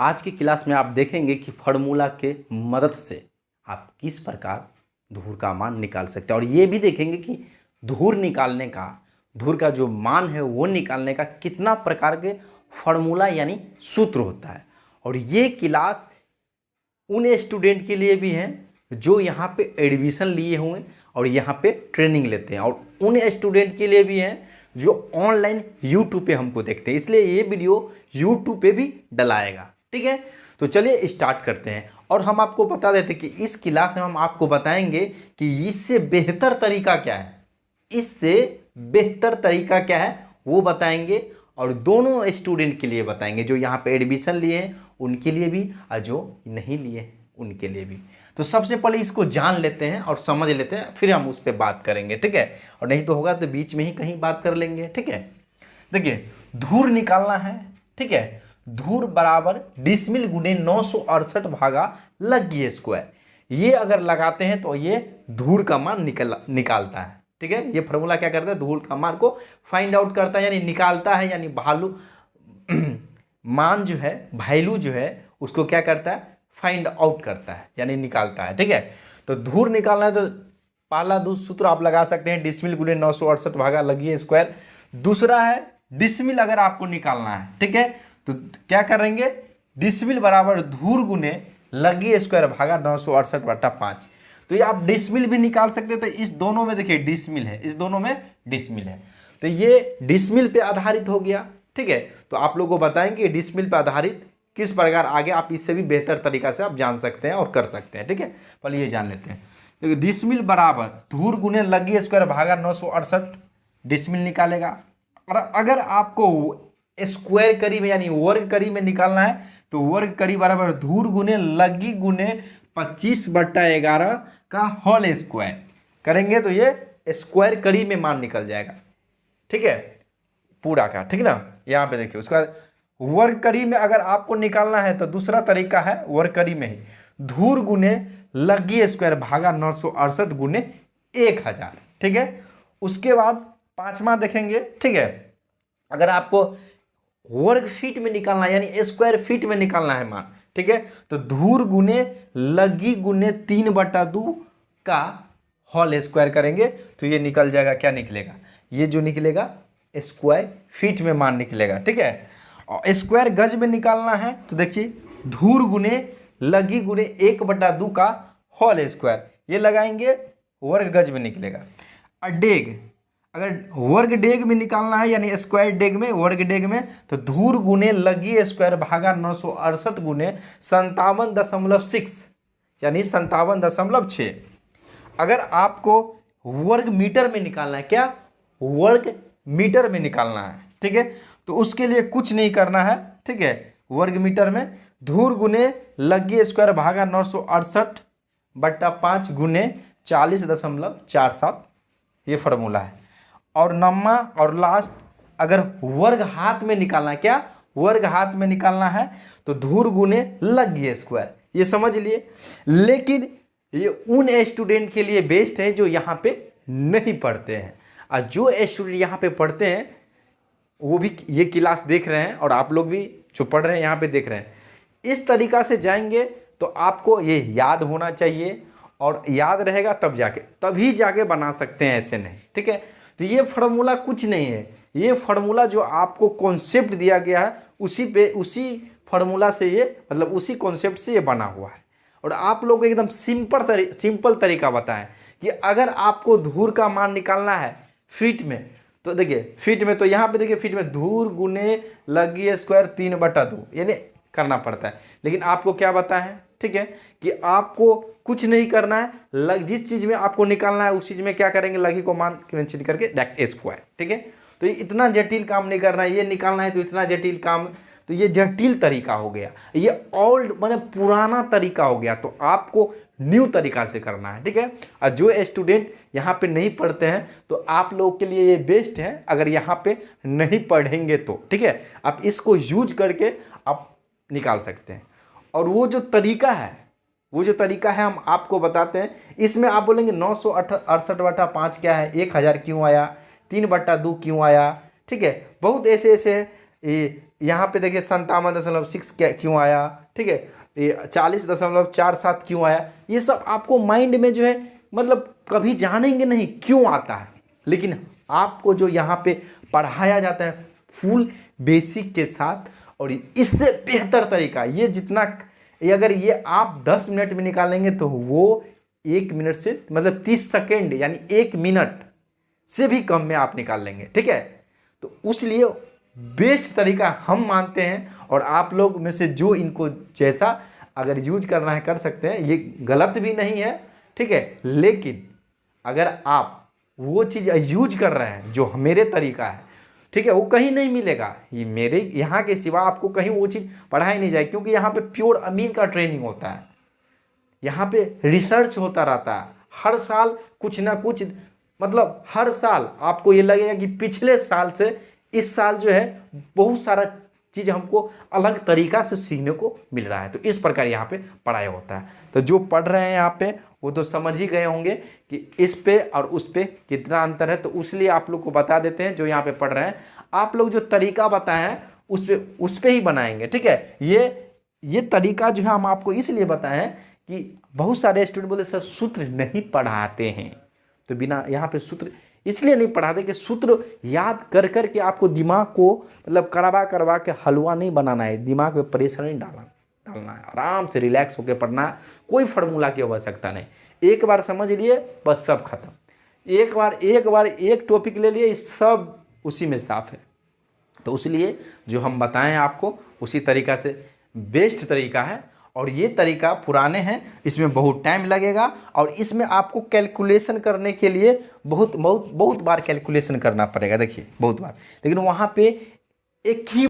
आज की क्लास में आप देखेंगे कि फार्मूला के मदद से आप किस प्रकार धूर का मान निकाल सकते हैं और ये भी देखेंगे कि धूर का जो मान है वो निकालने का कितना प्रकार के फार्मूला यानी सूत्र होता है। और ये क्लास उन स्टूडेंट के लिए भी है जो यहाँ पे एडमिशन लिए हुए और यहाँ पे ट्रेनिंग लेते हैं, और उन स्टूडेंट के लिए भी है जो ऑनलाइन यूट्यूब पे हमको देखते हैं, इसलिए ये वीडियो यूट्यूब पे भी डलाएगा। ठीक है, तो चलिए स्टार्ट करते हैं। और हम आपको बता देते कि इस क्लास में हम आपको बताएंगे कि इससे बेहतर तरीका क्या है, वो बताएंगे, और दोनों स्टूडेंट के लिए बताएंगे, जो यहाँ पे एडमिशन लिए हैं उनके लिए भी और जो नहीं लिए हैं उनके लिए भी। तो सबसे पहले इसको जान लेते हैं और समझ लेते हैं, फिर हम उस पर बात करेंगे। ठीक है, और नहीं तो होगा तो बीच में ही कहीं बात कर लेंगे। ठीक है, देखिए धूर निकालना है। ठीक है, धूर बराबर डिसमिल गुने 968 भागा लगी स्क्वायर। ये अगर लगाते हैं तो ये धूर का मान निकालता है। ठीक है, ये फॉर्मूला क्या करता है, धूर का मान को फाइंड आउट करता है, यानी निकालता है, यानी मान जो है, वैल्यू जो है उसको क्या करता है, फाइंड आउट करता है, यानी निकालता है। ठीक है, तो धूर निकालना है तो पहला सूत्र आप लगा सकते हैं, डिसमिल गुने 968 भागा लगी स्क्वायर। दूसरा है डिसमिल अगर आपको निकालना है, ठीक है, तो क्या करेंगे, डिसमिल बराबर धूर गुने लगी स्क्वायर भागा 968/5। तो ये आप डिसमिल भी निकाल सकते हैं। तो इस दोनों में देखिए डिसमिल है, इस दोनों में डिसमिल है, तो ये डिसमिल पे आधारित हो गया। ठीक है, तो आप लोगों को बताएंगे डिसमिल पे आधारित किस प्रकार आगे आप इससे भी बेहतर तरीका से आप जान सकते हैं और कर सकते हैं। ठीक है, पहले ये जान लेते हैं। तो डिसमिल बराबर धूर गुने लगी स्क्वायर भागा 968 डिसमिल निकालेगा। और अगर आपको स्क्वायर करी में यानी वर्ग करी में निकालना है तो वर्ग करी बराबर धूर गुने लगी गुने 25/11 का होल स्क्वायर करेंगे तो ये स्क्वायर करी में मान निकल जाएगा। ठीक है, पूरा का। ठीक ना, यहाँ पे देखिए उसका वर्ग करी में अगर आपको निकालना है तो दूसरा तरीका है वर्ग करी में ही, धूर गुने लगी स्क्वायर भागा 968 गुने 1000। ठीक है, उसके बाद पांचवा देखेंगे। ठीक है, अगर आपको वर्ग फीट में निकालना है यानी स्क्वायर फीट में निकालना है मान, ठीक है, तो धूर गुने लगी गुने 3/2 का होल स्क्वायर करेंगे तो ये निकल जाएगा, क्या निकलेगा, ये जो निकलेगा स्क्वायर फीट में मान निकलेगा। ठीक है, और स्क्वायर गज में निकालना है तो देखिए धूर गुने लगी गुने 1/2 का होल स्क्वायर, ये लगाएंगे वर्ग गज में निकलेगा। और डेग अगर वर्ग डेग में निकालना है यानी स्क्वायर डेग में, वर्ग डेग में, तो धूर गुने लगी स्क्वायर भागा 968 गुने 57.6 यानी 57.6। अगर आपको वर्ग मीटर में निकालना है, क्या वर्ग मीटर में निकालना है, ठीक है, तो उसके लिए कुछ नहीं करना है। ठीक है, वर्ग मीटर में धूर गुने लगी स्क्वायर भागा 968/5 गुने 40.47 ये फॉर्मूला है। और नम्मा और लास्ट अगर वर्ग हाथ में निकालना है, क्या वर्ग हाथ में निकालना है तो धूर गुने लगी स्क्वायर, ये समझ लिए। लेकिन ये उन स्टूडेंट के लिए बेस्ट है जो यहाँ पे नहीं पढ़ते हैं, और जो स्टूडेंट यहाँ पे पढ़ते हैं वो भी ये क्लास देख रहे हैं और आप लोग भी जो पढ़ रहे हैं यहाँ पे देख रहे हैं, इस तरीका से जाएंगे तो आपको ये याद होना चाहिए, और याद रहेगा तभी जाके बना सकते हैं, ऐसे नहीं। ठीक है, तो ये फार्मूला कुछ नहीं है, ये फार्मूला जो आपको कॉन्सेप्ट दिया गया है उसी फार्मूला से ये मतलब उसी कॉन्सेप्ट से ये बना हुआ है। और आप लोग एकदम सिंपल तरीका बताएं कि अगर आपको धूर का मान निकालना है फीट में, तो देखिए फीट में, तो यहाँ पे देखिए फीट में धूर गुने लगी स्क्वायर 3/2 यानी करना पड़ता है। लेकिन आपको क्या बताएं, ठीक है, कि आपको कुछ नहीं करना है, जिस चीज़ में आपको निकालना है उस चीज़ में क्या करेंगे, लगी को मान चेंज करके डायरेक्ट स्क्वायर। ठीक है, तो ये इतना जटिल काम नहीं करना है, ये निकालना है तो इतना जटिल काम, तो ये जटिल तरीका हो गया, ये ओल्ड माने पुराना तरीका हो गया, तो आपको न्यू तरीका से करना है। ठीक है, और जो स्टूडेंट यहाँ पे नहीं पढ़ते हैं तो आप लोगों के लिए ये बेस्ट है अगर यहाँ पे नहीं पढ़ेंगे तो। ठीक है, आप इसको यूज करके आप निकाल सकते हैं। और वो जो तरीका है हम आपको बताते हैं, इसमें आप बोलेंगे 968/5 क्या है, 1000 क्यों आया, 3/2 क्यों आया। ठीक है, बहुत ऐसे ये यहाँ पे देखिए 57.6 क्यों आया, ठीक है, ये 40.47 क्यों आया, ये सब आपको माइंड में जो है मतलब कभी जानेंगे नहीं क्यों आता है, लेकिन आपको जो यहाँ पे पढ़ाया जाता है फुल बेसिक के साथ, और इससे बेहतर तरीका ये जितना अगर ये आप 10 मिनट में निकालेंगे तो वो 1 मिनट से मतलब 30 सेकेंड यानी 1 मिनट से भी कम में आप निकाल लेंगे, ठीक है। तो उसलिए बेस्ट तरीका हम मानते हैं, और आप लोग में से जो इनको जैसा अगर यूज करना है कर सकते हैं, ये गलत भी नहीं है, ठीक है, लेकिन अगर आप वो चीज़ यूज कर रहे हैं जो मेरे तरीका है, ठीक है, वो कहीं नहीं मिलेगा, ये मेरे यहाँ के सिवा आपको कहीं वो चीज़ पढ़ाई नहीं जाएगी, क्योंकि यहाँ पे प्योर अमीन का ट्रेनिंग होता है, यहाँ पे रिसर्च होता रहता है, हर साल कुछ ना कुछ, मतलब हर साल आपको ये लगेगा कि पिछले साल से इस साल जो है बहुत सारा चीज़ हमको अलग तरीका से सीखने को मिल रहा है। तो इस प्रकार यहाँ पे पढ़ाई होता है। तो जो पढ़ रहे हैं यहाँ पे वो तो समझ ही गए होंगे कि इस पे और उस पे कितना अंतर है, तो इसलिए आप लोग को बता देते हैं। जो यहाँ पे पढ़ रहे हैं आप लोग जो तरीका बताए हैं उस पे ही बनाएंगे, ठीक है। ये तरीका जो है हम आपको इसलिए बताए हैं कि बहुत सारे स्टूडेंट बोले सर सूत्र नहीं पढ़ाते हैं, तो बिना यहाँ पे सूत्र इसलिए नहीं पढ़ाते कि सूत्र याद कर कर के आपको दिमाग को मतलब करवा के हलवा नहीं बनाना है, दिमाग में प्रेशर नहीं डालना है, आराम से रिलैक्स होकर पढ़ना है, कोई फार्मूला की आवश्यकता नहीं। एक बार समझ लिए बस सब खत्म, एक बार एक टॉपिक ले लिए सब उसी में साफ है। तो इसलिए जो हम बताएं आपको उसी तरीका से बेस्ट तरीका है, और ये तरीका पुराने हैं, इसमें बहुत टाइम लगेगा, और इसमें आपको कैलकुलेशन करने के लिए बहुत बार कैलकुलेशन करना पड़ेगा, देखिए बहुत बार, लेकिन वहाँ पे एक ही